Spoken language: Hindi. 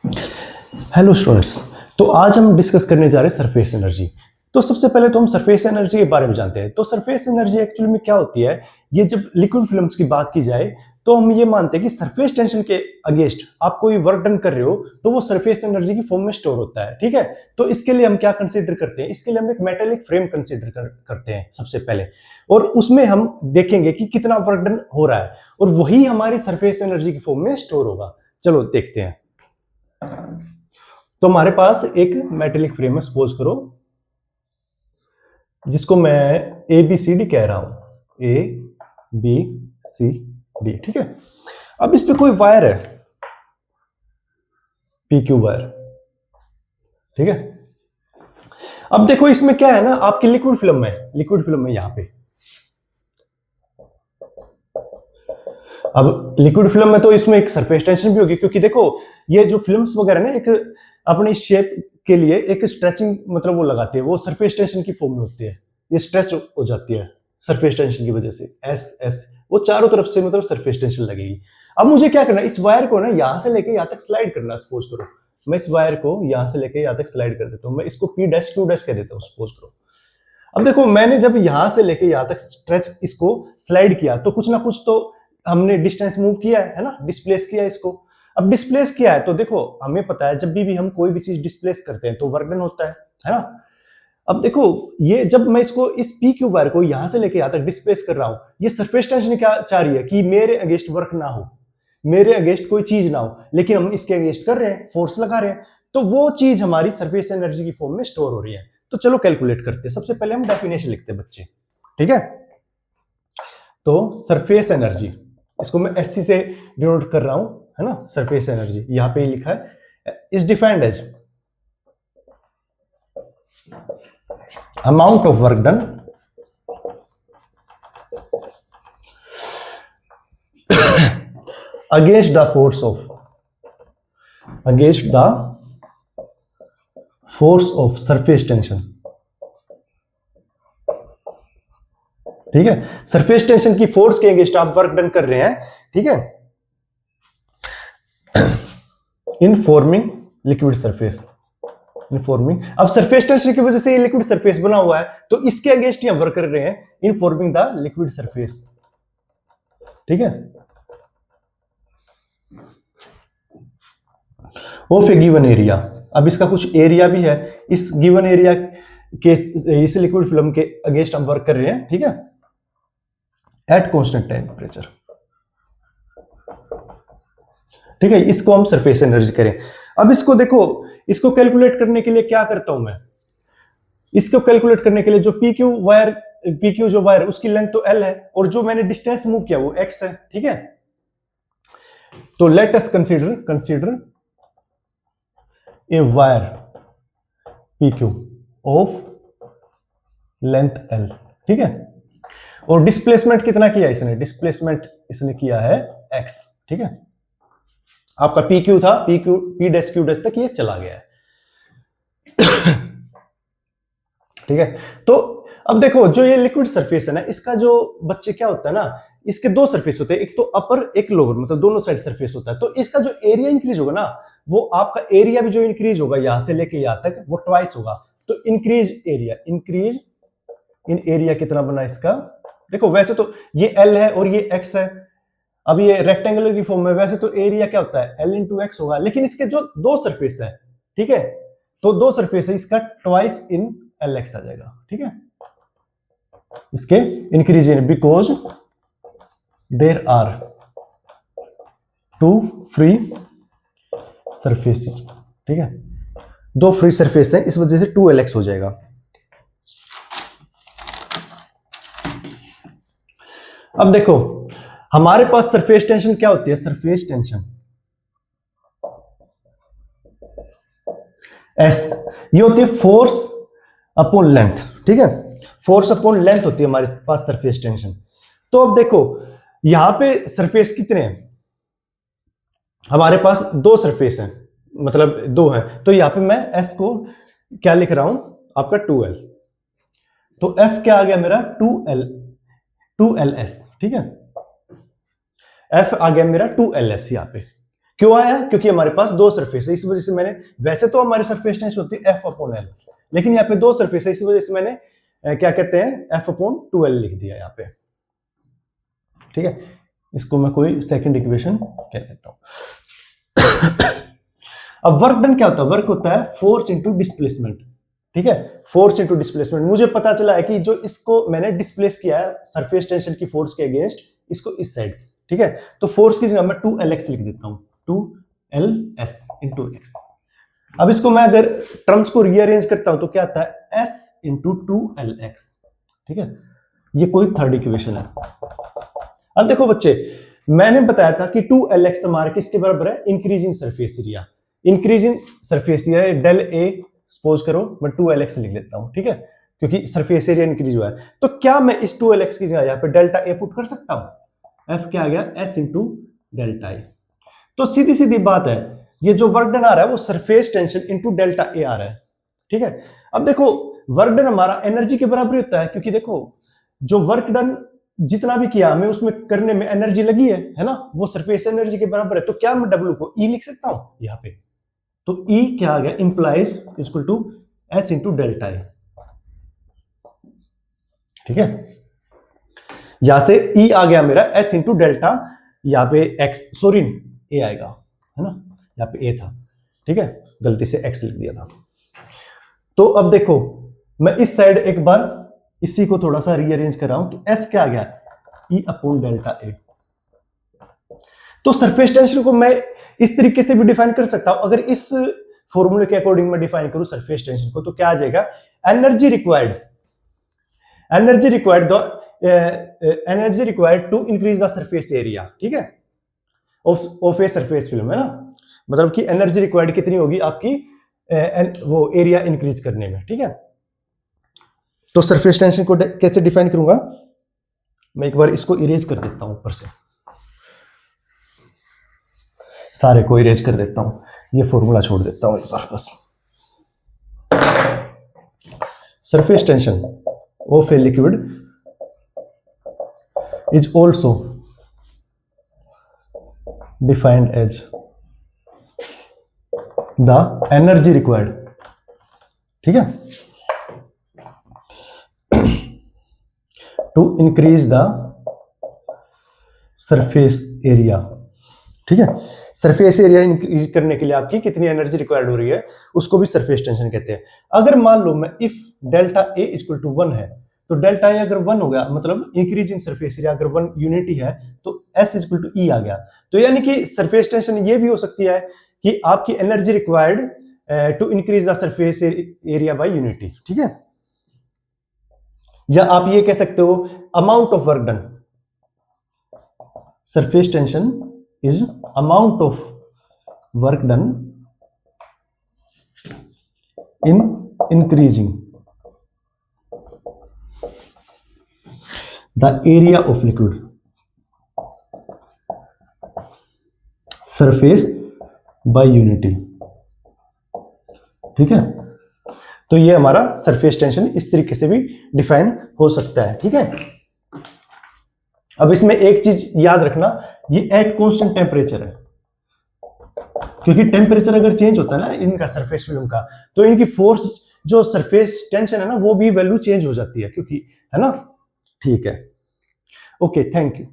Hello students. तो आज हम डिस्कस करने जा रहे हैं सरफेस एनर्जी। तो सबसे पहले तो हम सरफेस एनर्जी के बारे में जानते हैं। तो सरफेस एनर्जी एक्चुअली में क्या होती है? ये जब लिक्विड फिल्म्स की बात की जाए तो हम ये मानते हैं कि सरफेस टेंशन के अगेंस्ट आप कोई वर्क डन कर रहे हो तो वो सरफेस एनर्जी की फॉर्म में स्टोर होता है। ठीक है, तो इसके लिए हम क्या कंसीडर करते हैं? इसके लिए हम एक मेटेलिक फ्रेम कंसीडर करते हैं सबसे पहले, और उसमें हम देखेंगे कि कितना वर्क डन हो रहा है और वही हमारी सरफेस एनर्जी की फॉर्म में स्टोर होगा। चलो देखते हैं। तो हमारे पास एक मेटेलिक फ्रेम है, सपोज करो, जिसको मैं ए बी सी डी कह रहा हूं, ए बी सी डी। ठीक है, अब इस पे कोई वायर है, पी क्यू वायर। ठीक है, अब देखो इसमें क्या है ना, आपकी लिक्विड फिल्म है, लिक्विड फिल्म है यहां पे। अब लिक्विड फिल्म में तो इसमें एक सरफेस टेंशन भी होगी, क्योंकि देखो ये जो फिल्म्स वगैरह ना एक अपनी शेप के लिए एक स्ट्रेचिंग मतलब वो लगाते हैं, वो सरफेस टेंशन की फॉर्म में होती है, ये स्ट्रेच हो जाती है सरफेस टेंशन की वजह से। एस एस वो चारों तरफ से मतलब सरफेस टेंशन लगेगी। अब मुझे क्या करना है, इस वायर को ना यहां से लेके यहां तक स्लाइड करना। सपोज करो मैं इस वायर को यहां से लेके यहां तक स्लाइड कर देता हूं, मैं इसको पी डैश क्यू डैश कह देता हूं, सपोज करो। अब देखो मैंने जब यहां से लेके यहां तक स्ट्रेच इसको स्लाइड किया तो कुछ ना कुछ तो हमने डिस्टेंस मूव किया है ना, डिस्प्लेस किया है इसको। अब डिस्प्लेस किया है तो देखो हमें पता है जब भी हम कोई भी चीज डिस्प्लेस करते हैं तो वर्क डन होता है ना। अब देखो ये जब मैं इसको इस पी क्यू वायर को यहां से लेके यहां तक डिस्प्लेस कर रहा हूं, ये सरफेस टेंशन क्या चाह रही है कि मेरे अगेंस्ट वर्क ना हो, मेरे अगेंस्ट कोई चीज ना हो, लेकिन हम इसके अगेंस्ट कर रहे हैं, फोर्स लगा रहे हैं, तो वो चीज हमारी सरफेस एनर्जी की फॉर्म में स्टोर हो रही है। तो चलो कैलकुलेट करते हैं। सबसे पहले हम डेफिनेशन लिखते हैं बच्चे। ठीक है, तो सरफेस एनर्जी, इसको मैं एससी से डिनोट कर रहा हूं, है ना। सरफेस एनर्जी यहां पे लिखा है, is defined as amount of work done against the force of surface tension। ठीक है, सरफेस टेंशन की फोर्स के अगेंस्ट आप वर्क डन कर रहे हैं। ठीक है, in forming liquid surface, in forming, अब सरफेस टेंशन की वजह से ये लिक्विड सरफेस बना हुआ है, तो इसके अगेंस्ट ही हम वर्क कर रहे हैं, in forming the liquid surface. ठीक है, ऑफ ए गिवन एरिया। अब इसका कुछ एरिया भी है, इस गिवन एरिया के इस लिक्विड फिल्म के अगेंस्ट हम वर्क कर रहे हैं। ठीक है, एट कांस्टेंट टेम्परेचर। ठीक है, इसको हम सरफेस एनर्जी करें। अब इसको देखो, इसको कैलकुलेट करने के लिए क्या करता हूं मैं, इसको कैलकुलेट करने के लिए जो P Q wire, P Q जो वायर उसकी लेंथ तो एल है और जो मैंने डिस्टेंस मूव किया वो एक्स है। ठीक है, तो let us consider a wire P Q of length L. ठीक है, और डिस्प्लेसमेंट कितना किया इसने, डिस्प्लेसमेंट इसने किया है एक्स। ठीक है, आपका पी क्यू था, पी डैश क्यू डैश तक ये चला गया है। ठीक है, तो अब देखो जो ये लिक्विड सरफेस है ना, इसका जो बच्चे क्या होता है ना, इसके दो सरफेस होते हैं, एक तो अपर एक लोअर, मतलब दोनों साइड सरफेस होता है। तो इसका जो एरिया इंक्रीज होगा ना, वो आपका एरिया भी जो इंक्रीज होगा यहां से लेके यहां तक वो ट्वाइस होगा। तो increase area, increase in area कितना बना इसका, देखो वैसे तो ये एल है और ये एक्स है, अब ये रेक्टेंगुलर की फॉर्म में, वैसे तो एरिया क्या होता है एल इंटू एक्स होगा, लेकिन इसके जो दो सरफेस है, ठीक है, तो दो सरफेस है, इसका ट्वाइस इन एल एक्स आ जाएगा। ठीक है, इसके increase in, because there are two free surfaces. ठीक है, दो फ्री सरफेस है, इस वजह से 2lx हो जाएगा। अब देखो हमारे पास सरफेस टेंशन क्या होती है, सरफेस टेंशन एस, ये होती है फोर्स अपॉन लेंथ। ठीक है, फोर्स अपॉन लेंथ होती है हमारे पास सरफेस टेंशन। तो अब देखो यहां पे सरफेस कितने हैं, हमारे पास दो सरफेस हैं, मतलब दो हैं, तो यहां पे मैं एस को क्या लिख रहा हूं, आपका 2l, तो एफ क्या आ गया मेरा 2ls। ठीक है, एफ आ गया मेरा 2ls यहां पे, क्यों आया? क्योंकि हमारे पास दो सरफेस है, इस वजह से मैंने, वैसे तो हमारी सरफेस टेंशन होती है F/L, लेकिन यहाँ पे दो सरफेस है, इस वजह से मैंने क्या कहते हैं F/2L लिख दिया यहाँ पे। ठीक है, इसको मैं कोई सेकंड इक्वेशन कह देता हूं। अब वर्क डन क्या होता है? वर्क होता है फोर्स इंटू डिस्प्लेसमेंट। ठीक है, फोर्स इंटू डिस्प्लेसमेंट। मुझे पता चला है कि जो इसको मैंने डिस्प्लेस किया है सरफेस टेंशन की फोर्स के अगेंस्ट, इसको इस साइड। ठीक है, तो फोर्स की जगह मैं 2Lx लिख देता हूं, 2Ls इंटू एक्स। अब इसको मैं अगर टर्म्स को रीअरेंज करता हूं तो क्या आता है? S into 2Lx। ठीक है, ये कोई थर्ड इक्वेशन है। अब देखो बच्चे, मैंने बताया था कि 2Lx हमारा किसके बराबर है? Increasing surface area. Increasing surface area del A, suppose करो मैं 2Lx लिख लेता हूं। ठीक है, क्योंकि सरफेस एरिया इंक्रीज हुआ है, तो क्या मैं इस 2Lx की जगह यहाँ पे डेल्टा ए पुट कर सकता हूं? F क्या आ गया? S इंटू डेल्टा ए। तो सीधी सीधी बात है, ये जो वर्क डन आ रहा है वो सरफेस टेंशन इंटू डेल्टा ए आ रहा है। ठीक है, अब देखो वर्क डन हमारा एनर्जी के बराबर होता है, क्योंकि देखो जो वर्क डन जितना भी किया हमें उसमें करने में एनर्जी लगी है ना, वो सरफेस एनर्जी के बराबर है। तो क्या मैं W को E लिख सकता हूं यहां पे? तो E क्या आ गया? Implies equal to S into delta A. ठीक है, यहां से E आ गया मेरा S इंटू डेल्टा, यहां पे X, सॉरी A आएगा, है ना, यहां पे A था। ठीक है, गलती से X लिख दिया था। तो अब देखो मैं इस साइड एक बार इसी को थोड़ा सा रीअरेंज कर रहा हूं, तो S क्या आ गया? E upon delta A. तो सरफेस टेंशन को मैं इस तरीके से भी डिफाइन कर सकता हूं। अगर इस फॉर्मूले के अकॉर्डिंग मैं डिफाइन करूं सरफेस टेंशन को, तो क्या आ जाएगा? Energy required to increase the surface area. ठीक है, ऑफ ए सरफेस फिल्म, है ना, मतलब कि एनर्जी रिक्वायर्ड कितनी होगी आपकी वो एरिया इंक्रीज करने में। ठीक है, तो सरफेस टेंशन को कैसे डिफाइन करूंगा? मैं एक बार इसको इरेज कर देता हूं, ऊपर से सारे को इरेज कर देता हूं, ये फॉर्मूला छोड़ देता हूं एक बार बस। Surface tension of a liquid is also defined as the energy required. ठीक है, to increase the surface area. ठीक है, सरफेस एरिया इंक्रीज करने के लिए आपकी कितनी एनर्जी रिक्वायर्ड हो रही है, उसको भी सरफेस टेंशन कहते हैं। अगर मान लो मैं if delta A equal to 1 है, तो डेल्टा ए अगर 1 हो गया, मतलब इंक्रीज इन सरफेस एरिया अगर 1 यूनिट ही है, तो S इक्वल टू E आ गया। तो यानी कि सरफेस टेंशन ये भी हो सकती है कि आपकी energy required to increase the surface area by unity. ठीक है, या आप ये कह सकते हो amount of work done. Surface tension is amount of work done in increasing the area of liquid surface by unity. ठीक है, तो ये हमारा सरफेस टेंशन इस तरीके से भी डिफाइन हो सकता है। ठीक है, अब इसमें एक चीज याद रखना, ये एट कांस्टेंट टेम्परेचर है, क्योंकि टेम्परेचर अगर चेंज होता है ना इनका सरफेस फिल्म का, तो इनकी फोर्स जो सरफेस टेंशन है ना वो भी वैल्यू चेंज हो जाती है, क्योंकि, है ना। ठीक है, ओके, थैंक यू।